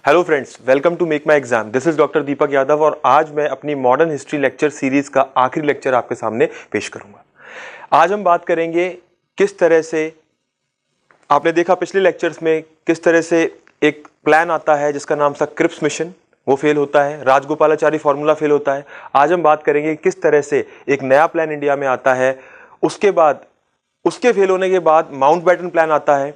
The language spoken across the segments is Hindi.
Hello friends, welcome to make my exam. This is doctor Deepak Yadav और आज मैं अपनी मॉडर्न हिस्ट्री लेक्चर सीरीज का आखिरी लेक्चर आपके सामने पेश करूंगा। आज हम बात करेंगे किस तरह से आपने देखा पिछले लेक्चर्स में किस तरह से एक प्लान आता है जिसका नाम था क्रिप्स मिशन, वो फेल होता है, राजगोपालाचारी फॉर्मूला फेल होता है। आज हम बात करेंगे किस तरह से एक नया प्लान इंडिया में आता है, उसके बाद उसके फेल होने के बाद माउंटबेटन प्लान आता है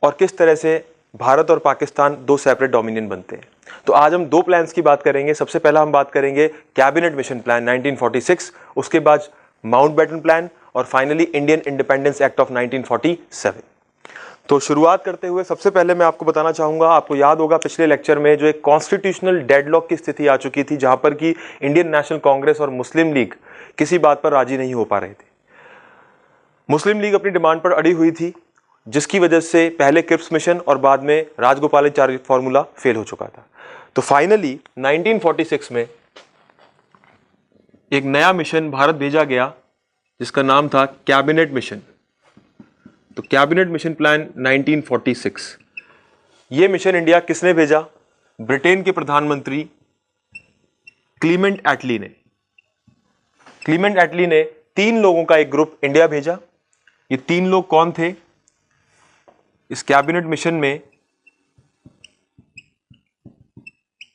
और किस तरह से भारत और पाकिस्तान दो सेपरेट डोमिनियन बनते हैं। तो आज हम दो प्लान्स की बात करेंगे। सबसे पहला हम बात करेंगे कैबिनेट मिशन प्लान 1946, उसके बाद माउंटबेटन प्लान और finally Indian Independence act of 1947। तो शुरुआत करते हुए सबसे पहले मैं आपको बताना चाहूंगा, आपको याद होगा पिछले लेक्चर में जो एक कॉन्स्टिट्यूशनल डेडलॉक की स्थिति आ चुकी थी जहां पर कि इंडियन नेशनल कांग्रेस और मुस्लिम लीग किसी बात पर राजी नहीं हो पा रहे थे। मुस्लिम लीग अपनी डिमांड पर अड़ी हुई थी जिसकी वजह से पहले क्रिप्स मिशन और बाद में राजगोपालाचारी फॉर्मूला फेल हो चुका था। तो फाइनली 1946 में एक नया मिशन भारत भेजा गया जिसका नाम था कैबिनेट मिशन। तो कैबिनेट मिशन प्लान 1946, ये मिशन इंडिया किसने भेजा? ब्रिटेन के प्रधानमंत्री क्लीमेंट एटली ने। क्लीमेंट एटली ने 3 लोगों का एक ग्रुप इंडिया भेजा। ये 3 लोग कौन थे? इस कैबिनेट मिशन में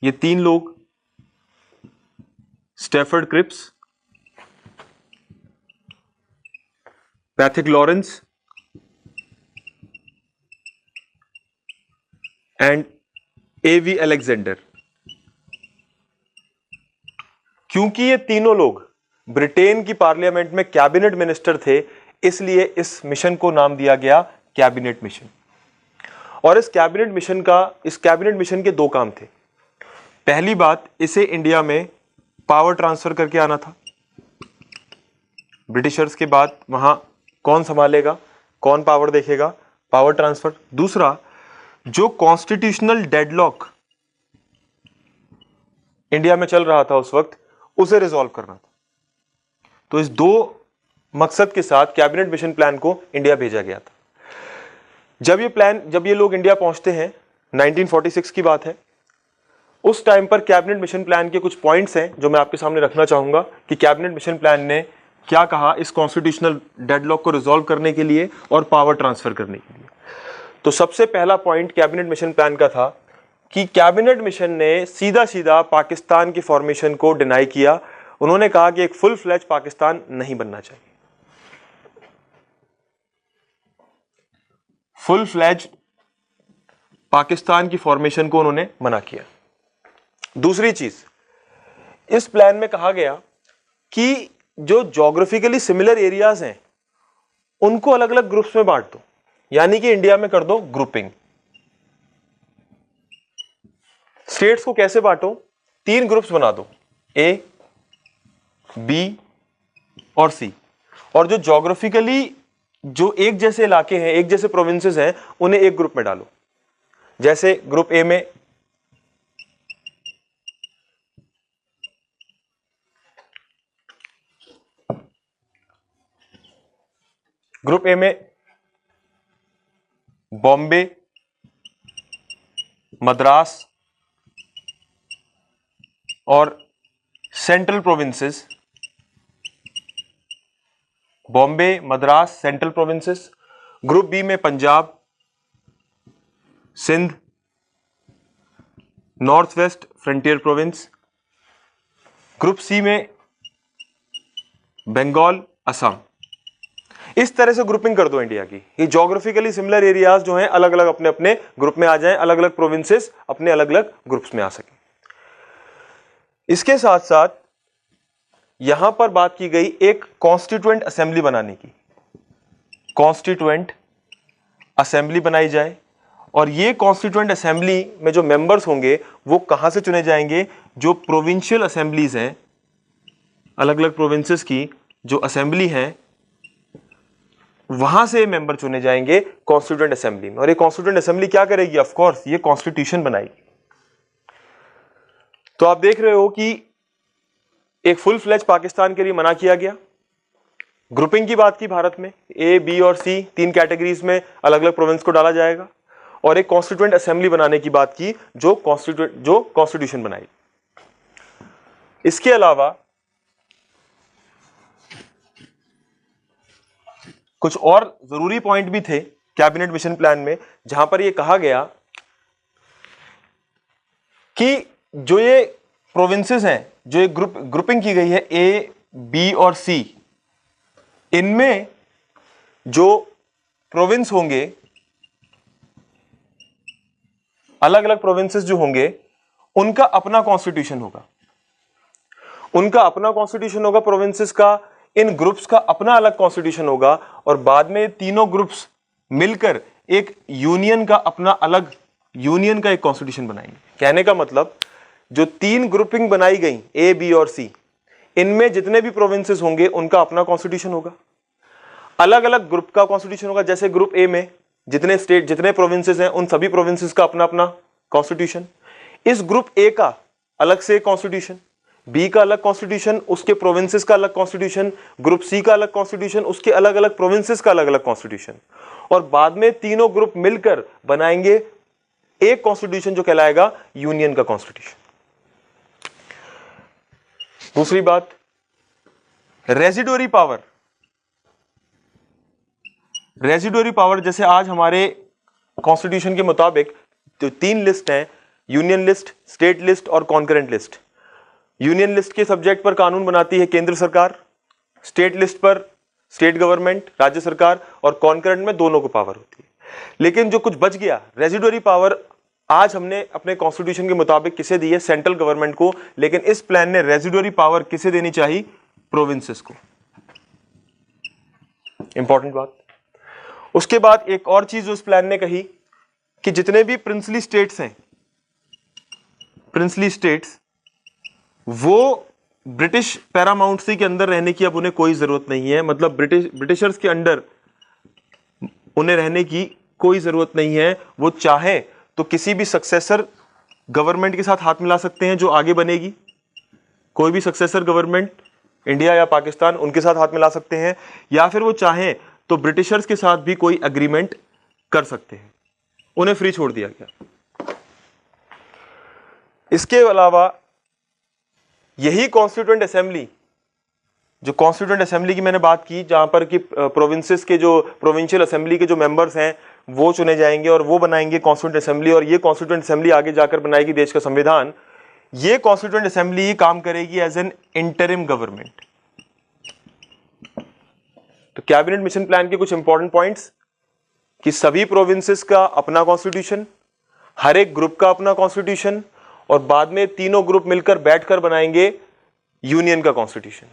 ये 3 लोग Stafford Cripps, Pethick Lawrence and A V Alexander. क्योंकि ये तीनों लोग ब्रिटेन की पार्लियामेंट में कैबिनेट मिनिस्टर थे, इसलिए इस मिशन को नाम दिया गया कैबिनेट मिशन। और इस कैबिनेट मिशन के 2 काम थे। पहली बात, इसे इंडिया में पावर ट्रांसफर करके आना था। ब्रिटिशर्स के बाद वहां कौन संभालेगा, कौन पावर देखेगा? Power transfer. दूसरा, जो कॉन्स्टिट्यूशनल डेडलॉक इंडिया में चल रहा था उस वक्त, उसे रिजॉल्व करना था। तो इस 2 मकसद के साथ कैबिनेट मिशन प्लान को इंडिया भेजा गया था। जब ये लोग इंडिया पहुंचते हैं, 1946 की बात है, उस टाइम पर कैबिनेट मिशन प्लान के कुछ पॉइंट्स हैं जो मैं आपके सामने रखना चाहूंगा कि कैबिनेट मिशन प्लान ने क्या कहा इस कॉन्स्टिट्यूशनल डेडलॉक को रिजॉल्व करने के लिए और पावर ट्रांसफर करने के लिए। तो सबसे पहला पॉइंट कैबिनेट मिशन प्लान का था कि कैबिनेट मिशन ने सीधा सीधा पाकिस्तान की फॉर्मेशन को डिनाई किया। उन्होंने कहा कि एक फुल फ्लैज पाकिस्तान नहीं बनना चाहिए। फुल फ्लैज पाकिस्तान की फॉर्मेशन को उन्होंने मना किया। दूसरी चीज, इस प्लान में कहा गया कि जो ज्योग्राफिकली सिमिलर एरियाज हैं उनको अलग अलग ग्रुप्स में बांट दो, यानी कि इंडिया में कर दो ग्रुपिंग। स्टेट्स को कैसे बांटो? 3 ग्रुप्स बना दो, ए, बी और सी। और जो ज्योग्राफिकली जो एक जैसे इलाके हैं, एक जैसे प्रोविंसेस हैं, उन्हें एक ग्रुप में डालो। जैसे ग्रुप ए में बॉम्बे, मद्रास और central provinces. Bombay, Madras, central provinces. Group B में Punjab, Sindh, north west frontier province. Group C में बंगाल, असम। इस तरह से ग्रुपिंग कर दो इंडिया की। ये ज्योग्राफिकली सिमिलर एरियाज जो हैं अलग अलग अपने अपने ग्रुप में आ जाएं, अलग अलग प्रोविंसेस अपने अलग अलग ग्रुप्स में आ सके। इसके साथ साथ यहां पर बात की गई एक कॉन्स्टिट्यूएंट असेंबली बनाने की। कॉन्स्टिट्यूएंट असेंबली बनाई जाए और ये कॉन्स्टिट्यूएंट असेंबली में जो मेंबर्स होंगे वो कहां से चुने जाएंगे? जो प्रोविंशियल असेंबलीज हैं, अलग अलग प्रोविंसेस की जो असेंबली हैं, वहां से मेंबर चुने जाएंगे कॉन्स्टिट्यूएंट असेंबली में। और ये कॉन्स्टिट्यूएंट असेंबली क्या करेगी? ऑफ कोर्स ये कॉन्स्टिट्यूशन बनाएगी। तो आप देख रहे हो कि एक फुल फ्लैज पाकिस्तान के लिए मना किया गया। ग्रुपिंग की बात की भारत में, ए, बी और सी 3 कैटेगरीज में अलग अलग प्रोविंस को डाला जाएगा। और एक कॉन्स्टिट्यूएंट असेंबली बनाने की बात की जो कॉन्स्टिट्यूशन बनाई। इसके अलावा कुछ और जरूरी पॉइंट भी थे कैबिनेट मिशन प्लान में, जहां पर यह कहा गया कि जो ये प्रोविंसेस हैं, जो ये ग्रुपिंग की गई है ए, बी और सी, इनमें जो प्रोविंस होंगे, अलग अलग प्रोविंसेस जो होंगे, उनका अपना कॉन्स्टिट्यूशन होगा, उनका अपना कॉन्स्टिट्यूशन होगा प्रोविंसेस का, इन ग्रुप्स का अपना अलग कॉन्स्टिट्यूशन होगा, और बाद में तीनों ग्रुप्स मिलकर एक यूनियन का अपना अलग, यूनियन का एक कॉन्स्टिट्यूशन बनाएंगे। कहने का मतलब जो तीन ग्रुपिंग बनाई गई ए, बी और सी, इनमें जितने भी प्रोविंसेस होंगे उनका अपना कॉन्स्टिट्यूशन होगा, अलग अलग ग्रुप का कॉन्स्टिट्यूशन होगा। जैसे ग्रुप ए में जितने स्टेट, जितने प्रोविंसेस हैं, उन सभी प्रोविंसेस का अपना अपना कॉन्स्टिट्यूशन। इस ग्रुप ए का अलग से कॉन्स्टिट्यूशन, बी का अलग कॉन्स्टिट्यूशन, उसके प्रोविंसेस का अलग कॉन्स्टिट्यूशन, ग्रुप सी का अलग कॉन्स्टिट्यूशन, उसके अलग अलग प्रोविंसेस का अलग अलग कॉन्स्टिट्यूशन, और बाद में तीनों ग्रुप मिलकर बनाएंगे एक कॉन्स्टिट्यूशन जो कहलाएगा यूनियन का कॉन्स्टिट्यूशन। दूसरी बात, रेजिडोरी पावर। रेजिडोरी पावर, जैसे आज हमारे कॉन्स्टिट्यूशन के मुताबिक जो तीन लिस्ट हैं, यूनियन लिस्ट, स्टेट लिस्ट और कॉन्करेंट लिस्ट। यूनियन लिस्ट के सब्जेक्ट पर कानून बनाती है केंद्र सरकार, स्टेट लिस्ट पर स्टेट गवर्नमेंट, राज्य सरकार, और कॉन्करेंट में दोनों को पावर होती है। लेकिन जो कुछ बच गया, रेजिडोरी पावर, आज हमने अपने कॉन्स्टिट्यूशन के मुताबिक किसे दी है? सेंट्रल गवर्नमेंट को। लेकिन इस प्लान ने रेजिडोरी पावर किसे देनी चाहिए? प्रोविंसेस को। इंपॉर्टेंट बात। उसके बाद एक और चीज जो इस प्लान ने कही कि जितने भी प्रिंसली स्टेट्स हैं, प्रिंसली स्टेट्स, वो ब्रिटिश पैरामाउंटसी के अंदर रहने की अब उन्हें कोई जरूरत नहीं है। मतलब ब्रिटिशर्स के अंडर उन्हें रहने की कोई जरूरत नहीं है। वो चाहे तो किसी भी सक्सेसर गवर्नमेंट के साथ हाथ मिला सकते हैं जो आगे बनेगी। कोई भी सक्सेसर गवर्नमेंट, इंडिया या पाकिस्तान, उनके साथ हाथ मिला सकते हैं, या फिर वो चाहें तो ब्रिटिशर्स के साथ भी कोई एग्रीमेंट कर सकते हैं। उन्हें फ्री छोड़ दिया गया। इसके अलावा यही कॉन्स्टिट्यूएंट असेंबली, जो कॉन्स्टिट्यूएंट असेंबली की मैंने बात की, जहां पर कि प्रोविंसेस के जो प्रोविंशियल असेंबली के जो मेंबर्स हैं वो चुने जाएंगे और वो बनाएंगे कॉन्स्टिट्यूएंट असेंबली, और ये कॉन्स्टिट्यूएंट असेंबली आगे जाकर बनाएगी देश का संविधान। ये कॉन्स्टिट्यूएंट असेंबली ही काम करेगी एज एन इंटरिम गवर्नमेंट। तो कैबिनेट मिशन प्लान के कुछ इंपॉर्टेंट पॉइंट्स कि सभी प्रोविंसेस का अपना कॉन्स्टिट्यूशन, हर एक ग्रुप का अपना कॉन्स्टिट्यूशन, और बाद में तीनों ग्रुप मिलकर बैठकर बनाएंगे यूनियन का कॉन्स्टिट्यूशन।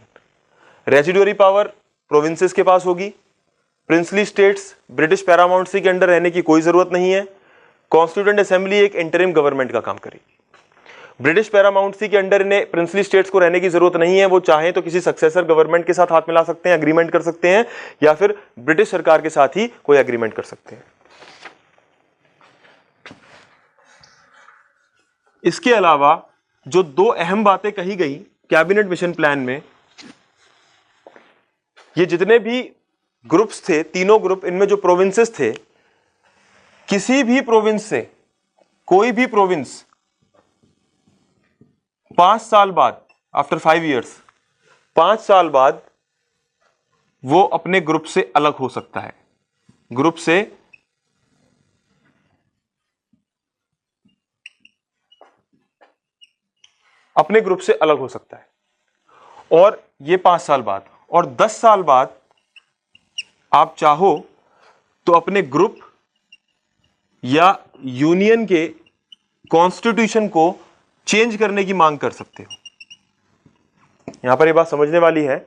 रेजिडोरी पावर प्रोविंसेस के पास होगी। प्रिंसली स्टेट्स ब्रिटिश पैरामाउंटसी के अंडर रहने की कोई जरूरत नहीं है। कॉन्स्टिट्यूएंट असेंबली एक इंटरिम गवर्नमेंट का काम करेगी। ब्रिटिश पैरामाउंटसी के अंडर इन्हें प्रिंसली स्टेट्स को रहने की जरूरत नहीं है। वो चाहें तो किसी सक्सेसर गवर्नमेंट के साथ हाथ मिला सकते हैं, एग्रीमेंट कर सकते हैं, या फिर ब्रिटिश सरकार के साथ ही कोई एग्रीमेंट कर सकते हैं। इसके अलावा जो दो अहम बातें कही गई कैबिनेट मिशन प्लान में, ये जितने भी ग्रुप्स थे, तीनों ग्रुप, इनमें जो प्रोविंसेस थे, किसी भी प्रोविंस से कोई भी प्रोविंस 5 साल बाद, आफ्टर 5 years, 5 साल बाद वो अपने ग्रुप से अलग हो सकता है। ग्रुप से अपने ग्रुप से अलग हो सकता है, और ये 5 साल बाद, और 10 साल बाद आप चाहो तो अपने ग्रुप या यूनियन के कॉन्स्टिट्यूशन को चेंज करने की मांग कर सकते हो। यहां पर यह बात समझने वाली है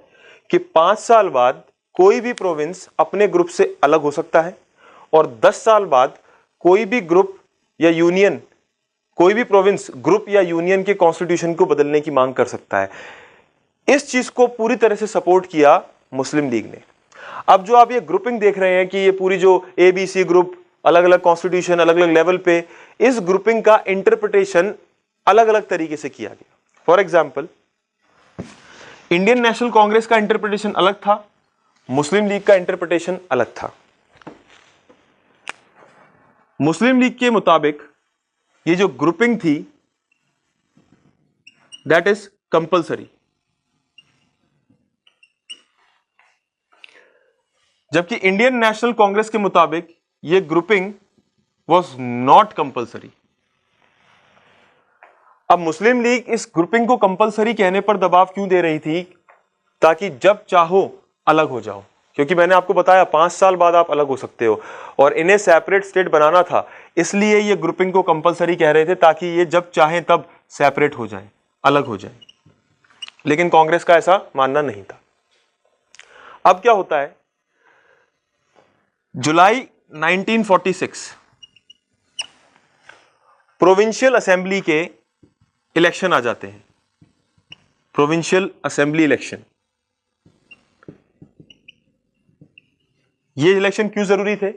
कि 5 साल बाद कोई भी प्रोविंस अपने ग्रुप से अलग हो सकता है, और 10 साल बाद कोई भी ग्रुप या यूनियन, कोई भी प्रोविंस ग्रुप या यूनियन के कॉन्स्टिट्यूशन को बदलने की मांग कर सकता है। इस चीज को पूरी तरह से सपोर्ट किया मुस्लिम लीग ने। अब जो आप ये ग्रुपिंग देख रहे हैं कि ये पूरी जो ABC ग्रुप, अलग अलग कॉन्स्टिट्यूशन, अलग अलग लेवल पे, इस ग्रुपिंग का इंटरप्रिटेशन अलग अलग तरीके से किया गया। For example, Indian national Congress का इंटरप्रिटेशन अलग था, मुस्लिम लीग का इंटरप्रिटेशन अलग था। मुस्लिम लीग के मुताबिक ये जो ग्रुपिंग थी दैट इज कंपल्सरी, जबकि इंडियन नेशनल कांग्रेस के मुताबिक ये ग्रुपिंग वॉज नॉट कंपल्सरी। अब मुस्लिम लीग इस ग्रुपिंग को कंपल्सरी कहने पर दबाव क्यों दे रही थी? ताकि जब चाहो अलग हो जाओ, क्योंकि मैंने आपको बताया 5 साल बाद आप अलग हो सकते हो और इन्हें सेपरेट स्टेट बनाना था, इसलिए ये ग्रुपिंग को कंपल्सरी कह रहे थे ताकि ये जब चाहें तब सेपरेट हो जाएं, अलग हो जाएं। लेकिन कांग्रेस का ऐसा मानना नहीं था। अब क्या होता है, जुलाई 1946 प्रोविंशियल असेंबली के इलेक्शन आ जाते हैं। प्रोविंशियल असेंबली इलेक्शन, ये इलेक्शन क्यों जरूरी थे?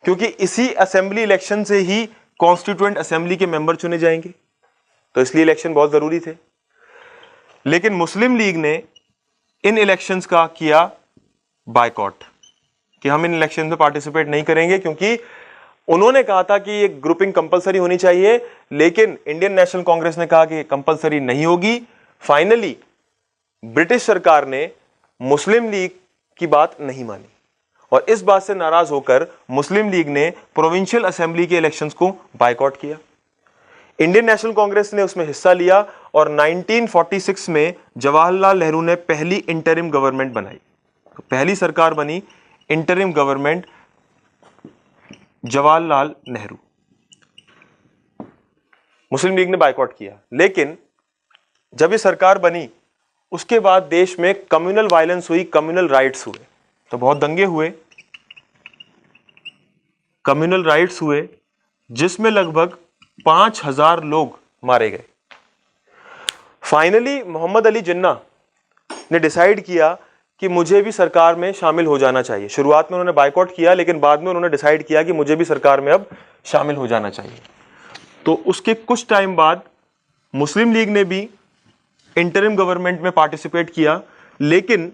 क्योंकि इसी असेंबली इलेक्शन से ही कॉन्स्टिट्यूएंट असेंबली के मेंबर चुने जाएंगे, तो इसलिए इलेक्शन बहुत जरूरी थे। लेकिन मुस्लिम लीग ने इन इलेक्शंस का किया बायकॉट कि हम इन इलेक्शन में पार्टिसिपेट नहीं करेंगे, क्योंकि उन्होंने कहा था कि ये ग्रुपिंग कंपलसरी होनी चाहिए, लेकिन इंडियन नेशनल कांग्रेस ने कहा कि कंपलसरी नहीं होगी। फाइनली ब्रिटिश सरकार ने मुस्लिम लीग की बात नहीं मानी और इस बात से नाराज होकर मुस्लिम लीग ने प्रोविंशियल असेंबली के इलेक्शंस को बायकॉट किया। इंडियन नेशनल कांग्रेस ने उसमें हिस्सा लिया और 1946 में जवाहरलाल नेहरू ने पहली इंटरिम गवर्नमेंट बनाई। तो पहली सरकार बनी इंटरिम गवर्नमेंट जवाहरलाल नेहरू। मुस्लिम लीग ने बायकॉट किया, लेकिन जब ये सरकार बनी उसके बाद देश में कम्युनल वायलेंस हुई, कम्युनल राइट्स हुए, तो बहुत दंगे हुए, कम्युनल राइट्स हुए, जिसमें लगभग 5000 लोग मारे गए। फाइनली मोहम्मद अली जिन्ना ने डिसाइड किया कि मुझे भी सरकार में शामिल हो जाना चाहिए। शुरुआत में उन्होंने बायकॉट किया, लेकिन बाद में उन्होंने डिसाइड किया कि मुझे भी सरकार में अब शामिल हो जाना चाहिए। तो उसके कुछ टाइम बाद मुस्लिम लीग ने भी इंटरिम गवर्नमेंट में पार्टिसिपेट किया, लेकिन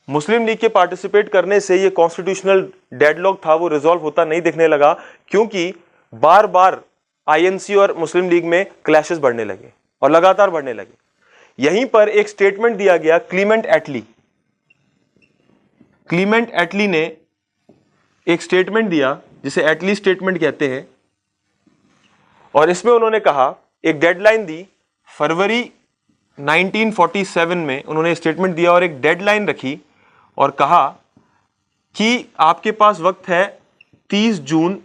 मुस्लिम लीग के पार्टिसिपेट करने से ये कॉन्स्टिट्यूशनल डेडलॉक था वो रिजॉल्व होता नहीं दिखने लगा, क्योंकि बार बार आईएनसी और मुस्लिम लीग में क्लैशेस बढ़ने लगे और लगातार बढ़ने लगे। यहीं पर एक स्टेटमेंट दिया गया क्लीमेंट एटली। क्लीमेंट एटली ने एक स्टेटमेंट दिया जिसे एटली स्टेटमेंट कहते हैं, और इसमें उन्होंने कहा, एक डेडलाइन दी फरवरी 1947 में उन्होंने स्टेटमेंट दिया और एक डेडलाइन रखी और कहा कि आपके पास वक्त है 30 जून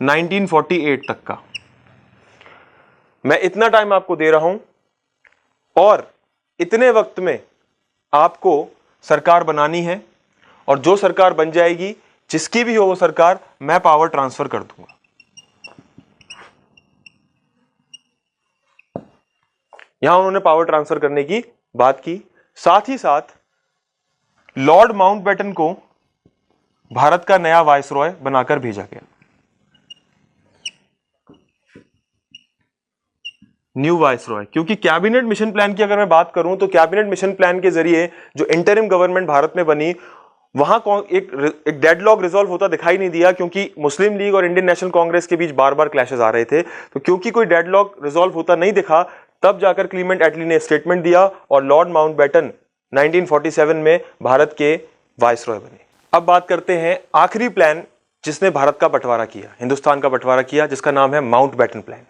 1948 तक का। मैं इतना टाइम आपको दे रहा हूं और इतने वक्त में आपको सरकार बनानी है, और जो सरकार बन जाएगी, जिसकी भी हो वो सरकार, मैं पावर ट्रांसफर कर दूंगा। यहां उन्होंने पावर ट्रांसफर करने की बात की। साथ ही साथ लॉर्ड माउंटबेटन को भारत का नया वायसरॉय बनाकर भेजा गया। न्यू वायसरॉय, क्योंकि कैबिनेट मिशन प्लान की अगर मैं बात करूं तो कैबिनेट मिशन प्लान के जरिए जो इंटरिम गवर्नमेंट भारत में बनी, वहां एक डेडलॉक रिजॉल्व होता दिखाई नहीं दिया, क्योंकि मुस्लिम लीग और इंडियन नेशनल कांग्रेस के बीच बार बार क्लैशेस आ रहे थे। तो क्योंकि कोई डेडलॉक रिजॉल्व होता नहीं दिखा, तब जाकर क्लीमेंट एटली ने स्टेटमेंट दिया और लॉर्ड माउंटबेटन 1947 में भारत के वायसरॉय बने। अब बात करते हैं आखिरी प्लान जिसने भारत का बंटवारा किया, हिंदुस्तान का बंटवारा किया, जिसका नाम है माउंटबेटन प्लान।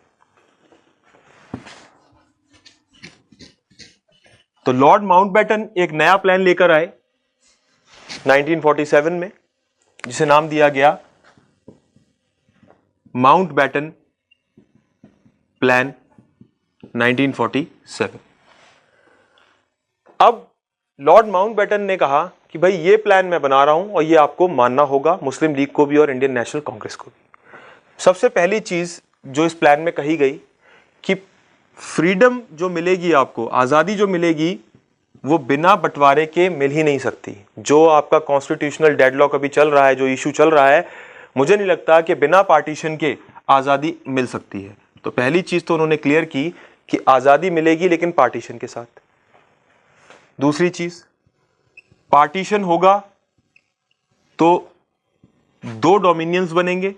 तो लॉर्ड माउंटबेटन एक नया प्लान लेकर आए 1947 में, जिसे नाम दिया गया माउंटबेटन प्लान 1947। अब लॉर्ड माउंटबेटन ने कहा कि भाई ये प्लान मैं बना रहा हूं और ये आपको मानना होगा, मुस्लिम लीग को भी और इंडियन नेशनल कांग्रेस को भी। सबसे पहली चीज जो इस प्लान में कही गई कि फ्रीडम जो मिलेगी आपको, आजादी जो मिलेगी, वो बिना बंटवारे के मिल ही नहीं सकती। जो आपका कॉन्स्टिट्यूशनल डेडलॉक अभी चल रहा है, जो इशू चल रहा है, मुझे नहीं लगता कि बिना पार्टीशन के आजादी मिल सकती है। तो पहली चीज तो उन्होंने क्लियर की कि आजादी मिलेगी लेकिन पार्टीशन के साथ। दूसरी चीज, पार्टीशन होगा तो 2 डोमिनियंस बनेंगे,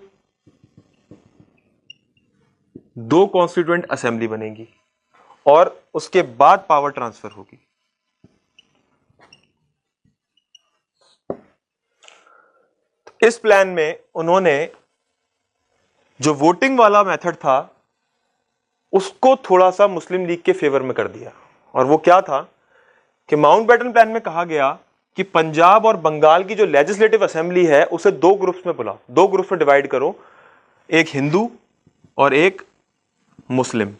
2 कॉन्स्टिट्यूएंट असेंबली बनेगी और उसके बाद पावर ट्रांसफर होगी। इस प्लान में उन्होंने जो वोटिंग वाला मेथड था उसको थोड़ा सा मुस्लिम लीग के फेवर में कर दिया। और वो क्या था कि माउंटबेटन प्लान में कहा गया कि पंजाब और बंगाल की जो लेजिस्लेटिव असेंबली है उसे 2 ग्रुप्स में बुलाओ, 2 ग्रुप्स में डिवाइड करो, एक हिंदू और एक मुस्लिम।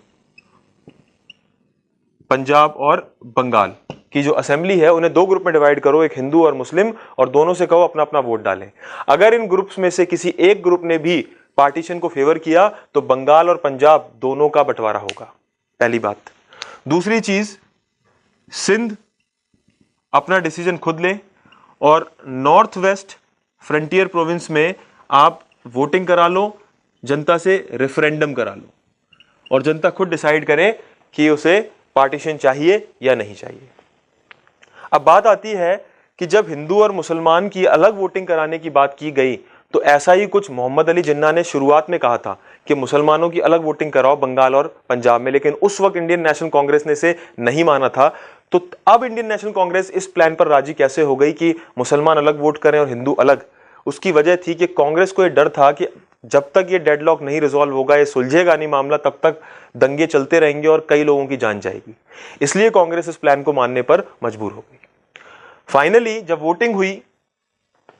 पंजाब और बंगाल की जो असेंबली है उन्हें 2 ग्रुप में डिवाइड करो, एक हिंदू और मुस्लिम, और दोनों से कहो अपना अपना वोट डालें। अगर इन ग्रुप्स में से किसी एक ग्रुप ने भी पार्टीशन को फेवर किया तो बंगाल और पंजाब दोनों का बंटवारा होगा। पहली बात। दूसरी चीज, सिंध अपना डिसीजन खुद ले और नॉर्थ वेस्ट फ्रंटियर प्रोविंस में आप वोटिंग करा लो, जनता से रेफरेंडम करा लो और जनता खुद डिसाइड करे कि उसे पार्टीशन चाहिए या नहीं चाहिए। अब बात आती है कि जब हिंदू और मुसलमान की अलग वोटिंग कराने की बात की गई तो ऐसा ही कुछ मोहम्मद अली जिन्ना ने शुरुआत में कहा था कि मुसलमानों की अलग वोटिंग कराओ बंगाल और पंजाब में, लेकिन उस वक्त इंडियन नेशनल कांग्रेस ने इसे नहीं माना था। तो अब इंडियन नेशनल कांग्रेस इस प्लान पर राजी कैसे हो गई कि मुसलमान अलग वोट करें और हिंदू अलग? उसकी वजह थी कि कांग्रेस को यह डर था कि जब तक ये डेडलॉक नहीं रिजॉल्व होगा, ये सुलझेगा नहीं मामला, तब तक दंगे चलते रहेंगे और कई लोगों की जान जाएगी। इसलिए कांग्रेस इस प्लान को मानने पर मजबूर हो गई। फाइनली जब वोटिंग हुई,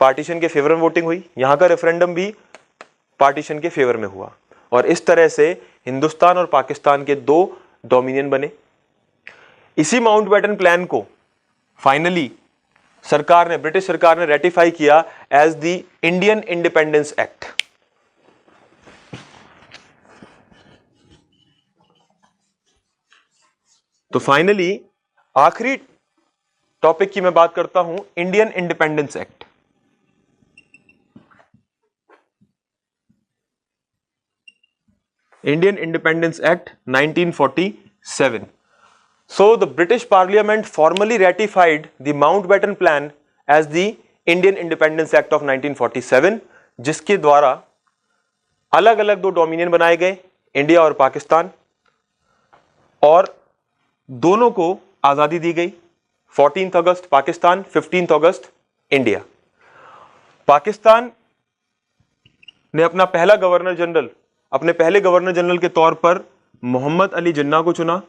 पार्टीशन के फेवर में वोटिंग हुई, यहां का रेफरेंडम भी पार्टीशन के फेवर में हुआ और इस तरह से हिंदुस्तान और पाकिस्तान के 2 डोमिनियन बने। इसी माउंटबेटन प्लान को फाइनली सरकार ने, ब्रिटिश सरकार ने रेटिफाई किया as the Indian Independence Act. तो फाइनली आखिरी टॉपिक की मैं बात करता हूं, Indian Independence Act. Indian Independence Act 1947. So the British Parliament formally ratified the Mountbatten Plan as the Indian Independence Act of 1947, जिसके द्वारा अलग अलग 2 डोमिनियन बनाए गए, इंडिया और पाकिस्तान, और दोनों को आजादी दी गई। 14 अगस्त पाकिस्तान, 15 अगस्त इंडिया। पाकिस्तान ने अपना पहला गवर्नर जनरल, अपने पहले गवर्नर जनरल के तौर पर मोहम्मद अली जिन्ना को चुना,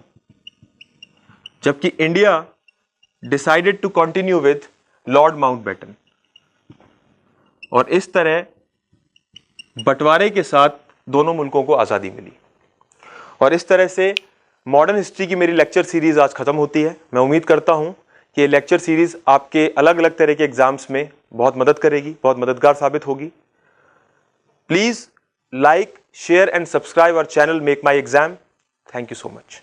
जबकि India decided to continue with Lord Mountbatten. और इस तरह बंटवारे के साथ दोनों मुल्कों को आज़ादी मिली। और इस तरह से मॉडर्न हिस्ट्री की मेरी लेक्चर सीरीज आज खत्म होती है। मैं उम्मीद करता हूं कि ये लेक्चर सीरीज आपके अलग अलग तरह के एग्जाम्स में बहुत मदद करेगी, बहुत मददगार साबित होगी। Please like, share and subscribe our channel Make My Exam. Thank you so much.